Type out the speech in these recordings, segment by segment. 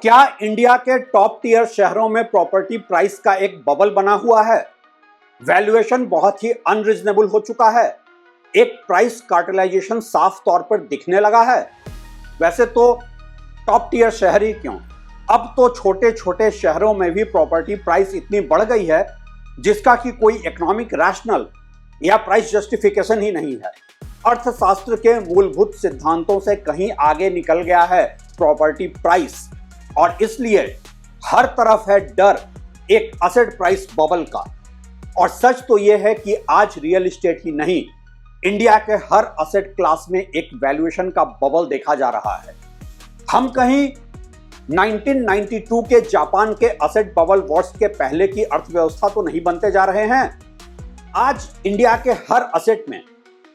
क्या इंडिया के top tier शहरों में प्रॉपर्टी प्राइस का एक बबल बना हुआ है? वैल्यूएशन बहुत ही अनरीजनेबल हो चुका है। एक प्राइस कार्टेलाइजेशन साफ तौर पर दिखने लगा है। वैसे तो टॉप टियर शहर ही क्यों, अब तो छोटे छोटे शहरों में भी प्रॉपर्टी प्राइस इतनी बढ़ गई है जिसका कि कोई इकोनॉमिक रैशनल या प्राइस जस्टिफिकेशन ही नहीं है। अर्थशास्त्र के मूलभूत सिद्धांतों से कहीं आगे निकल गया है प्रॉपर्टी प्राइस, और इसलिए हर तरफ है डर एक असेट प्राइस बबल का। और सच तो यह है कि आज रियल एस्टेट ही नहीं, इंडिया के हर असेट क्लास में एक वैल्यूएशन का बबल देखा जा रहा है। हम कहीं 1992 के जापान के असेट बबल बर्स्ट के पहले की अर्थव्यवस्था तो नहीं बनते जा रहे हैं। आज इंडिया के हर असेट में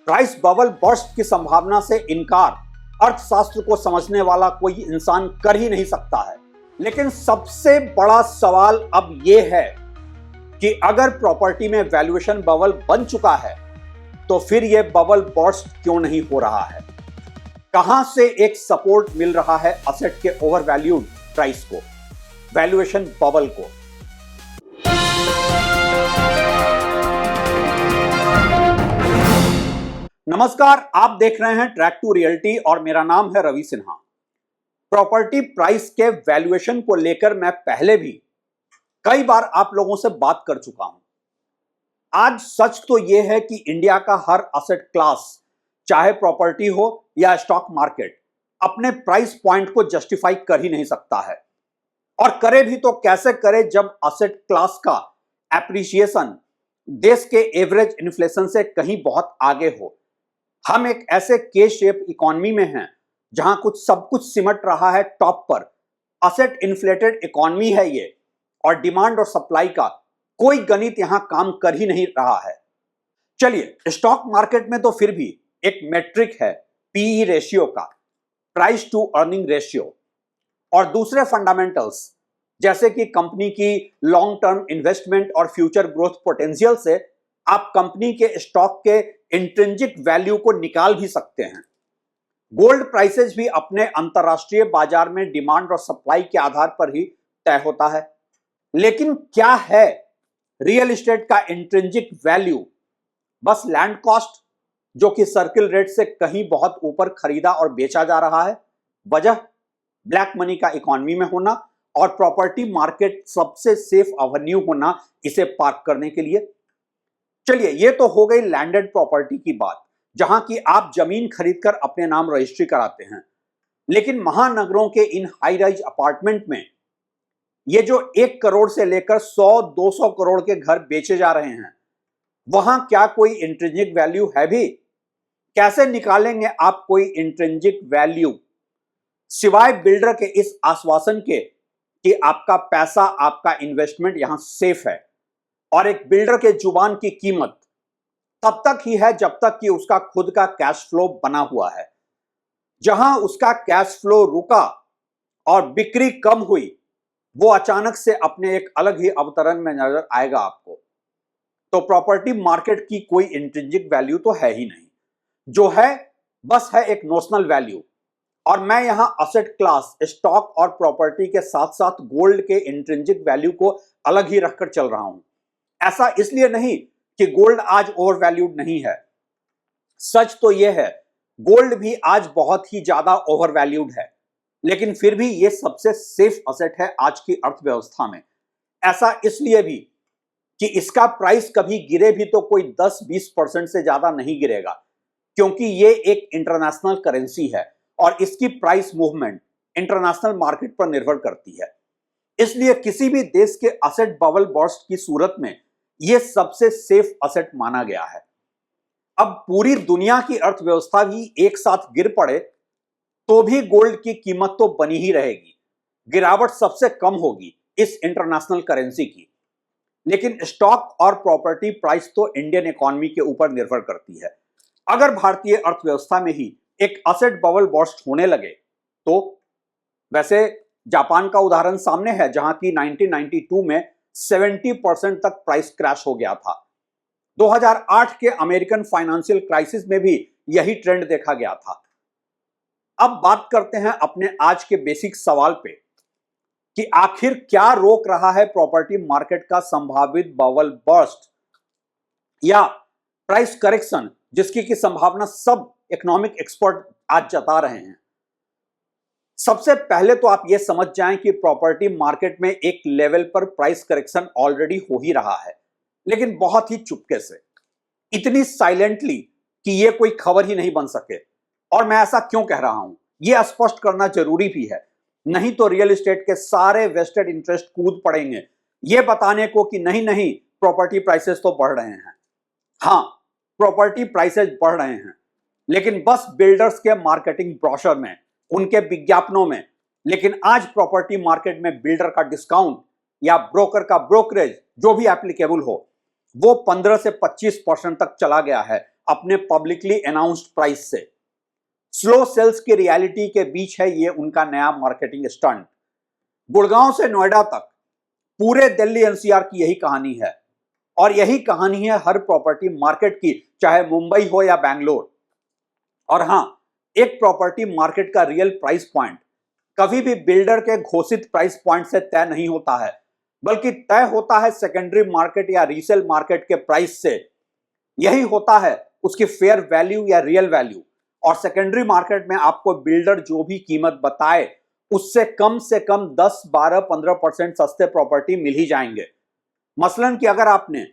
प्राइस बबल बर्स्ट की संभावना से इनकार अर्थशास्त्र को समझने वाला कोई इंसान कर ही नहीं सकता है। लेकिन सबसे बड़ा सवाल अब यह है कि अगर प्रॉपर्टी में वैल्यूएशन बबल बन चुका है तो फिर यह बबल बर्स्ट क्यों नहीं हो रहा है? कहां से एक सपोर्ट मिल रहा है असेट के ओवर वैल्यूड प्राइस को, वैल्यूएशन बबल को? नमस्कार, आप देख रहे हैं ट्रैक टू रियलिटी और मेरा नाम है रवि सिन्हा। प्रॉपर्टी प्राइस के वैल्यूएशन को लेकर मैं पहले भी कई बार आप लोगों से बात कर चुका हूं। आज सच तो यह है कि इंडिया का हर असेट क्लास, चाहे प्रॉपर्टी हो या स्टॉक मार्केट, अपने प्राइस पॉइंट को जस्टिफाई कर ही नहीं सकता है। और करे भी तो कैसे करे जब असेट क्लास का एप्रिसिएशन देश के एवरेज इन्फ्लेशन से कहीं बहुत आगे हो। हम एक ऐसे के शेप इकोनॉमी में हैं जहां सब कुछ सिमट रहा है टॉप पर। असेट इन्फ्लेटेड इकोनॉमी है ये, और डिमांड और सप्लाई का कोई गणित यहां काम कर ही नहीं रहा है। चलिए, स्टॉक मार्केट में तो फिर भी एक मेट्रिक है पीई रेशियो का, प्राइस टू अर्निंग रेशियो, और दूसरे फंडामेंटल्स जैसे कि कंपनी की लॉन्ग टर्म इन्वेस्टमेंट और फ्यूचर ग्रोथ पोटेंशियल से आप कंपनी के स्टॉक के इंट्रिंसिक वैल्यू को निकाल भी सकते हैं। गोल्ड प्राइसेस भी अपने अंतरराष्ट्रीय बाजार में डिमांड और सप्लाई के आधार पर ही तय होता है। लेकिन क्या है रियल एस्टेट का इंट्रिंसिक वैल्यू? बस लैंड कॉस्ट, जो कि सर्किल रेट से कहीं बहुत ऊपर खरीदा और बेचा जा रहा है। वजह ब्लैक मनी का इकोनॉमी में होना और प्रॉपर्टी मार्केट सबसे सेफ एवेन्यू होना इसे पार्क करने के लिए। चलिए, ये तो हो गई लैंडेड प्रॉपर्टी की बात, जहां की आप जमीन खरीदकर अपने नाम रजिस्ट्री कराते हैं। लेकिन महानगरों के इन हाई राइज अपार्टमेंट में ये जो 1 करोड़ से लेकर 100-200 करोड़ के घर बेचे जा रहे हैं, वहां क्या कोई इंट्रिंसिक वैल्यू है भी? कैसे निकालेंगे आप कोई इंट्रिंसिक वैल्यू सिवाय बिल्डर के इस आश्वासन के कि आपका पैसा, आपका इन्वेस्टमेंट यहां सेफ है? और एक बिल्डर के जुबान की कीमत तब तक ही है जब तक कि उसका खुद का कैश फ्लो बना हुआ है। जहां उसका कैश फ्लो रुका और बिक्री कम हुई, वो अचानक से अपने एक अलग ही अवतरण में नजर आएगा आपको। तो प्रॉपर्टी मार्केट की कोई इंट्रिंसिक वैल्यू तो है ही नहीं। जो है बस है एक नोशनल वैल्यू। और मैं यहां असेट क्लास, स्टॉक और प्रॉपर्टी के साथ साथ गोल्ड के इंट्रिंसिक वैल्यू को अलग ही रखकर चल रहा हूं। ऐसा इसलिए नहीं कि गोल्ड आज ओवर वैल्यूड नहीं है। सच तो यह है गोल्ड भी आज बहुत ही ज्यादा ओवर वैल्यूड है, लेकिन फिर भी यह सबसे सेफ असेट है आज की अर्थव्यवस्था में। ऐसा इसलिए भी कि इसका प्राइस कभी गिरे भी तो कोई 10-20% से ज्यादा नहीं गिरेगा, क्योंकि यह एक इंटरनेशनल करेंसी है और इसकी प्राइस मूवमेंट इंटरनेशनल मार्केट पर निर्भर करती है। इसलिए किसी भी देश के असेट बबल बर्स्ट की सूरत में यह सबसे सेफ असेट माना गया है। अब पूरी दुनिया की अर्थव्यवस्था भी एक साथ गिर पड़े तो भी गोल्ड की कीमत तो बनी ही रहेगी। गिरावट सबसे कम होगी इस इंटरनेशनल करेंसी की। लेकिन स्टॉक और प्रॉपर्टी प्राइस तो इंडियन इकोनॉमी के ऊपर निर्भर करती है। अगर भारतीय अर्थव्यवस्था में ही एक असेट बबल बर्स्ट होने लगे तो, वैसे जापान का उदाहरण सामने है जहां की 1992 में 70% तक प्राइस क्रैश हो गया था। 2008 के अमेरिकन फाइनेंशियल क्राइसिस में भी यही ट्रेंड देखा गया था। अब बात करते हैं अपने आज के बेसिक सवाल पे कि आखिर क्या रोक रहा है प्रॉपर्टी मार्केट का संभावित बबल बर्स्ट या प्राइस करेक्शन, जिसकी की संभावना सब इकोनॉमिक एक्सपर्ट आज जता रहे हैं। सबसे पहले तो आप यह समझ जाएं कि प्रॉपर्टी मार्केट में एक लेवल पर प्राइस करेक्शन ऑलरेडी हो ही रहा है, लेकिन बहुत ही चुपके से, इतनी साइलेंटली कि यह कोई खबर ही नहीं बन सके। और मैं ऐसा क्यों कह रहा हूं, यह स्पष्ट करना जरूरी भी है, नहीं तो रियल एस्टेट के सारे वेस्टेड इंटरेस्ट कूद पड़ेंगे यह बताने को कि नहीं नहीं प्रॉपर्टी प्राइसेस तो बढ़ रहे हैं। हां, प्रॉपर्टी प्राइसेस बढ़ रहे हैं, लेकिन बस बिल्डर्स के मार्केटिंग ब्रोशर में, उनके विज्ञापनों में। लेकिन आज प्रॉपर्टी मार्केट में बिल्डर का डिस्काउंट या ब्रोकर का ब्रोकरेज जो भी एप्लीकेबल हो, वो 15 से 25% तक चला गया है अपने पब्लिकली अनाउंस्ड प्राइस से। स्लो सेल्स की रियलिटी के बीच है ये उनका नया मार्केटिंग स्टंट। गुड़गांव से नोएडा तक पूरे दिल्ली एनसीआर की यही कहानी है, और यही कहानी है हर प्रॉपर्टी मार्केट की, चाहे मुंबई हो या बैंगलोर। और हां, एक प्रॉपर्टी मार्केट का रियल प्राइस पॉइंट कभी भी बिल्डर के घोषित प्राइस पॉइंट से तय नहीं होता है, बल्कि तय होता है सेकेंडरी मार्केट या रीसेल मार्केट के प्राइस से। यही होता है उसकी फेयर वैल्यू या रियल वैल्यू। और सेकेंडरी मार्केट में आपको बिल्डर जो भी कीमत बताए उससे कम से कम 10, 12, 15% सस्ते प्रॉपर्टी मिल ही जाएंगे। मसलन कि अगर आपने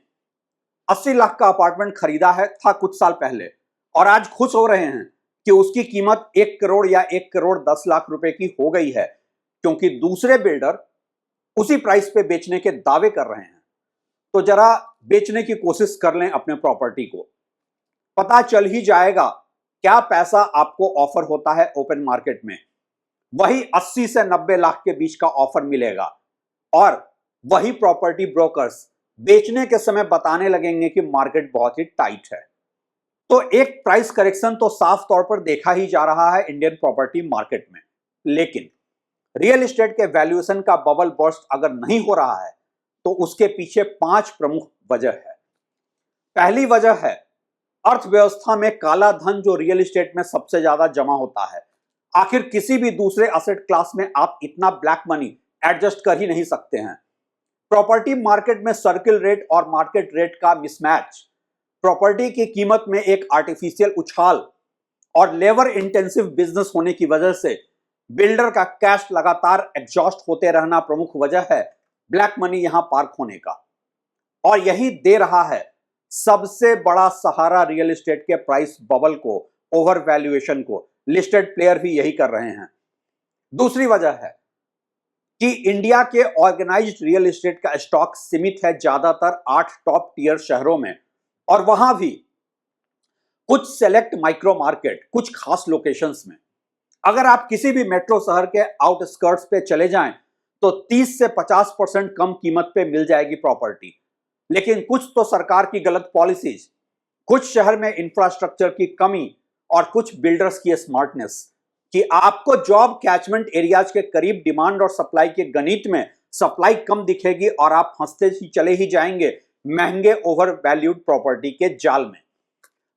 80 लाख का अपार्टमेंट खरीदा है था कुछ साल पहले, और आज खुश हो रहे हैं कि उसकी कीमत 1 करोड़ या 1 करोड़ 10 लाख रुपए की हो गई है, क्योंकि दूसरे बिल्डर उसी प्राइस पे बेचने के दावे कर रहे हैं, तो जरा बेचने की कोशिश कर लें अपने प्रॉपर्टी को। पता चल ही जाएगा क्या पैसा आपको ऑफर होता है ओपन मार्केट में। वही 80 से 90 लाख के बीच का ऑफर मिलेगा, और वही प्रॉपर्टी ब्रोकर्स बेचने के समय बताने लगेंगे कि मार्केट बहुत ही टाइट है। तो एक प्राइस करेक्शन तो साफ तौर पर देखा ही जा रहा है इंडियन प्रॉपर्टी मार्केट में। लेकिन रियल एस्टेट के वैल्यूएशन का बबल बर्स्ट अगर नहीं हो रहा है, तो उसके पीछे 5 प्रमुख वजह है। पहली वजह है अर्थव्यवस्था में काला धन जो रियल एस्टेट में सबसे ज्यादा जमा होता है। आखिर किसी भी दूसरे असेट क्लास में आप इतना ब्लैक मनी एडजस्ट कर ही नहीं सकते हैं। प्रॉपर्टी मार्केट में सर्किल रेट और मार्केट रेट का मिसमैच, प्रॉपर्टी की कीमत में एक आर्टिफिशियल उछाल, और लेबर इंटेंसिव बिजनेस होने की वजह से बिल्डर का कैश लगातार एग्जॉस्ट होते रहना प्रमुख वजह है ब्लैक मनी यहां पार्क होने का। और यही दे रहा है सबसे बड़ा सहारा रियल एस्टेट के प्राइस बबल को, ओवर वैल्यूएशन को। लिस्टेड प्लेयर भी यही कर रहे हैं। दूसरी वजह है कि इंडिया के ऑर्गेनाइज्ड रियल एस्टेट का स्टॉक सीमित है ज्यादातर 8 टॉप टियर शहरों में, और वहां भी कुछ सेलेक्ट माइक्रो मार्केट, कुछ खास लोकेशंस में। अगर आप किसी भी मेट्रो शहर के आउटस्कर्ट्स पे चले जाएं तो 30 से 50% कम कीमत पे मिल जाएगी प्रॉपर्टी। लेकिन कुछ तो सरकार की गलत पॉलिसीज, कुछ शहर में इंफ्रास्ट्रक्चर की कमी, और कुछ बिल्डर्स की स्मार्टनेस कि आपको जॉब कैचमेंट एरियाज के करीब डिमांड और सप्लाई के गणित में सप्लाई कम दिखेगी, और आप फंसते ही चले ही जाएंगे महंगे ओवर वैल्यूड प्रॉपर्टी के जाल में।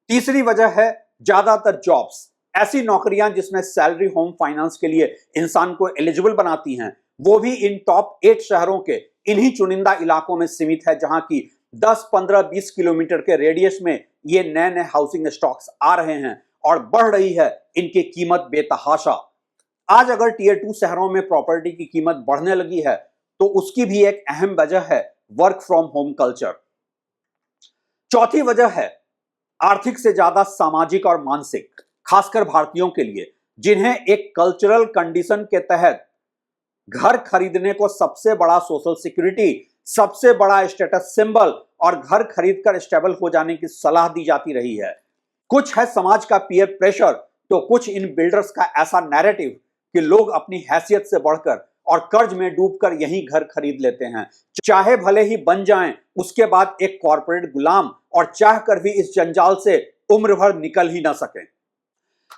तीसरी वजह है ज्यादातर जॉब्स, ऐसी नौकरियां जिसमें सैलरी होम फाइनेंस के लिए इंसान को एलिजिबल बनाती हैं, वो भी इन टॉप 8 शहरों के इन्हीं चुनिंदा इलाकों में सीमित है, जहां की 10, 15, 20 किलोमीटर के रेडियस में ये नए नए हाउसिंग स्टॉक्स आ रहे हैं, और बढ़ रही है इनकी कीमत बेतहाशा। आज अगर टियर 2 शहरों में प्रॉपर्टी की कीमत बढ़ने लगी है, तो उसकी भी एक अहम वजह है वर्क फ्रॉम होम कल्चर। चौथी वजह है आर्थिक से ज्यादा सामाजिक और मानसिक, खासकर भारतीयों के लिए, जिन्हें एक कल्चरल कंडीशन के तहत घर खरीदने को सबसे बड़ा सोशल सिक्योरिटी, सबसे बड़ा स्टेटस सिंबल और घर खरीदकर स्टेबल हो जाने की सलाह दी जाती रही है। कुछ है समाज का पीयर प्रेशर, तो कुछ इन बिल्डर्स का ऐसा नैरेटिव कि लोग अपनी हैसियत से बढ़कर और कर्ज में डूबकर यहीं घर खरीद लेते हैं, चाहे भले ही बन जाएं उसके बाद एक कॉर्पोरेट गुलाम, और चाहकर भी इस जंजाल से उम्र भर निकल ही ना सकें।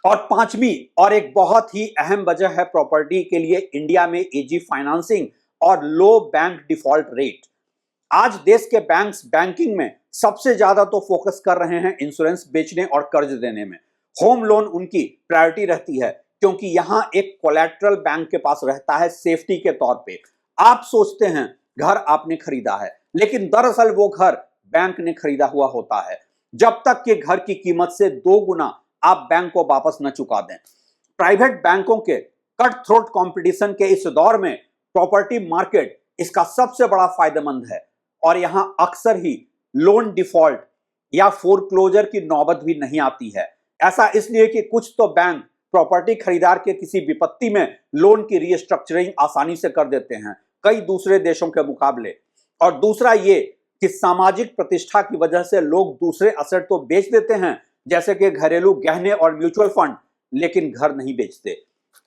और पांचवी और एक बहुत ही अहम वजह है प्रॉपर्टी के लिए इंडिया में इजी फाइनेंसिंग और लो बैंक डिफॉल्ट रेट। आज देश के बैंक्स बैंकिंग में सबसे ज्यादा तो फोकस कर रहे हैं इंश्योरेंस बेचने और कर्ज देने में। होम लोन उनकी प्रायोरिटी रहती है, क्योंकि यहां एक कोलैटरल बैंक के पास रहता है सेफ्टी के तौर पे। आप सोचते हैं घर आपने खरीदा है, लेकिन दरअसल वो घर बैंक ने खरीदा हुआ होता है। जब तक कि घर की कीमत से 2 गुना आप बैंक को वापस न चुका दें। प्राइवेट बैंकों के कट थ्रोट कंपटीशन के इस दौर में प्रॉपर्टी मार्केट इसका सबसे बड़ा फायदेमंद है और यहां अक्सर ही लोन डिफॉल्ट या फोरक्लोजर की नौबत भी नहीं आती है। ऐसा इसलिए कि कुछ तो बैंक प्रॉपर्टी खरीदार के किसी विपत्ति में लोन की रीस्ट्रक्चरिंग आसानी से कर देते हैं कई दूसरे देशों के मुकाबले, और दूसरा ये कि सामाजिक प्रतिष्ठा की वजह से लोग दूसरे असेट तो बेच देते हैं जैसे कि घरेलू गहने और म्यूचुअल फंड, लेकिन घर नहीं बेचते।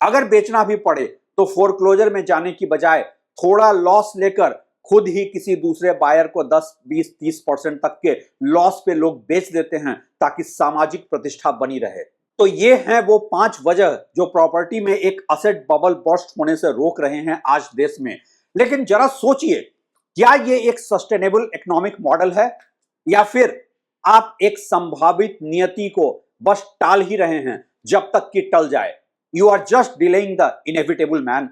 अगर बेचना भी पड़े तो फोरक्लोजर में जाने की बजाय थोड़ा लॉस लेकर खुद ही किसी दूसरे बायर को 10, 20, 30% तक के लॉस पे लोग बेच देते हैं ताकि सामाजिक प्रतिष्ठा बनी रहे। तो ये हैं वो 5 वजह जो प्रॉपर्टी में एक असेट बबल बर्स्ट होने से रोक रहे हैं आज देश में। लेकिन जरा सोचिए, क्या ये एक सस्टेनेबल इकोनॉमिक मॉडल है या फिर आप एक संभावित नियति को बस टाल ही रहे हैं जब तक कि टल जाए। You are just delaying the inevitable man.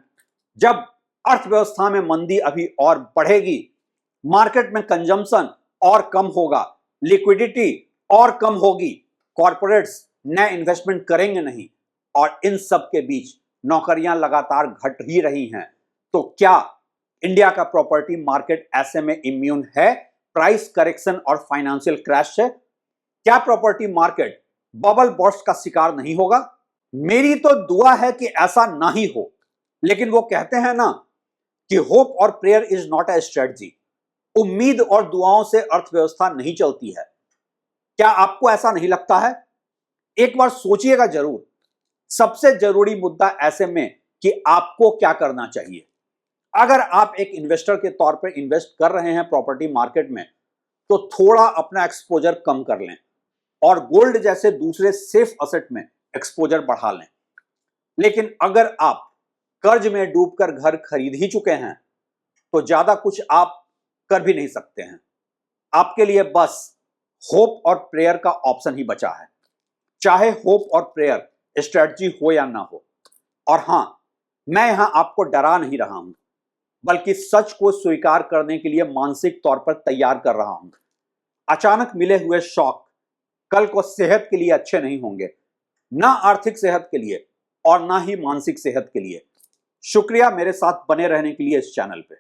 जब अर्थव्यवस्था में मंदी अभी और बढ़ेगी, मार्केट में कंजम्पशन और कम होगा, लिक्विडिटी और कम होगी, कॉर्पोरेट्स नए इन्वेस्टमेंट करेंगे नहीं, और इन सब के बीच नौकरियां लगातार घट ही रही हैं। तो क्या इंडिया का प्रॉपर्टी मार्केट ऐसे में इम्यून है प्राइस करेक्शन और फाइनेंशियल क्रैश से? क्या प्रॉपर्टी मार्केट बबल बर्स्ट का शिकार नहीं होगा? मेरी तो दुआ है कि ऐसा ना ही हो, लेकिन वो कहते हैं ना कि होप और prayer is not a strategy. उम्मीद और दुआओं से अर्थव्यवस्था नहीं चलती है। क्या आपको ऐसा नहीं लगता है? एक बार सोचिएगा जरूर। सबसे जरूरी मुद्दा ऐसे में कि आपको क्या करना चाहिए। अगर आप एक इन्वेस्टर के तौर पर इन्वेस्ट कर रहे हैं प्रॉपर्टी मार्केट में, तो थोड़ा अपना एक्सपोजर कम कर लें और गोल्ड जैसे दूसरे सेफ असेट में एक्सपोजर बढ़ा लें। लेकिन अगर आप कर्ज में डूबकर घर खरीद ही चुके हैं तो ज्यादा कुछ आप कर भी नहीं सकते हैं। आपके लिए बस होप और प्रेयर का ऑप्शन ही बचा है, चाहे होप और प्रेयर स्ट्रेटजी हो या ना हो। और हां, मैं यहां आपको डरा नहीं रहा हूं, बल्कि सच को स्वीकार करने के लिए मानसिक तौर पर तैयार कर रहा हूं। अचानक मिले हुए शॉक कल को सेहत के लिए अच्छे नहीं होंगे, ना आर्थिक सेहत के लिए और ना ही मानसिक सेहत के लिए। शुक्रिया मेरे साथ बने रहने के लिए इस चैनल पे।